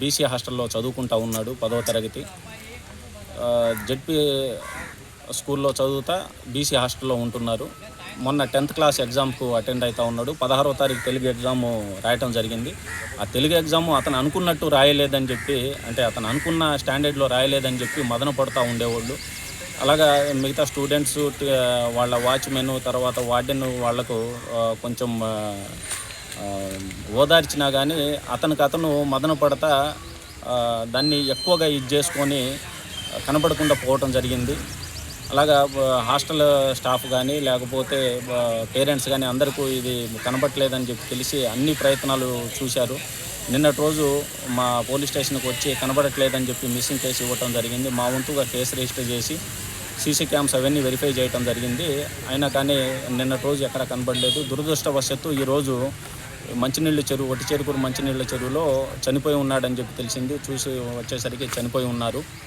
BC హాస్టల్లో చదువుకుంటా ఉన్నాడు 10వ తరగతి. జెడ్పీ స్కూల్లో చదువుతా బీసీ హాస్టల్లో ఉంటున్నారు. మొన్న 10th క్లాస్ ఎగ్జామ్కు అటెండ్ అవుతూ ఉన్నాడు. 16వ తారీఖు తెలుగు ఎగ్జాము రాయటం జరిగింది. ఆ తెలుగు ఎగ్జాము అతను అనుకున్నట్టు రాయలేదని చెప్పి, అంటే అతను అనుకున్న స్టాండర్డ్లో రాయలేదని చెప్పి మదన పడుతూ ఉండేవాళ్ళు. అలాగా మిగతా స్టూడెంట్స్, వాళ్ళ వాచ్మెన్, తర్వాత వార్డెన్ వాళ్లకు కొంచెం ఓదార్చినా కానీ అతను మదన పడతా దాన్ని ఎక్కువగా చేసుకొని కనబడకుండా పోవటం జరిగింది. అలాగా హాస్టల్ స్టాఫ్ కానీ లేకపోతే పేరెంట్స్ కానీ అందరికీ ఇది కనబడట్లేదని చెప్పి తెలిసి అన్ని ప్రయత్నాలు చూశారు. నిన్నటి రోజు మా పోలీస్ స్టేషన్కి వచ్చి కనబడట్లేదని చెప్పి మిస్సింగ్ కేసు ఇవ్వటం జరిగింది. మా వంతుగా కేసు రిజిస్టర్ చేసి సీసీ క్యామ్స్ అవన్నీ వెరిఫై చేయటం జరిగింది. అయినా కానీ నిన్నటి రోజు ఎక్కడ కనబడలేదు. దురదృష్టవశాత్తు ఈరోజు మంచినీళ్ళ చెరువు, ఒట్టి చెరుకూరు మంచినీళ్ళ చెరువులో చనిపోయి ఉన్నాడని చెప్పి తెలిసింది. చూసి వచ్చేసరికి చనిపోయి ఉన్నారు.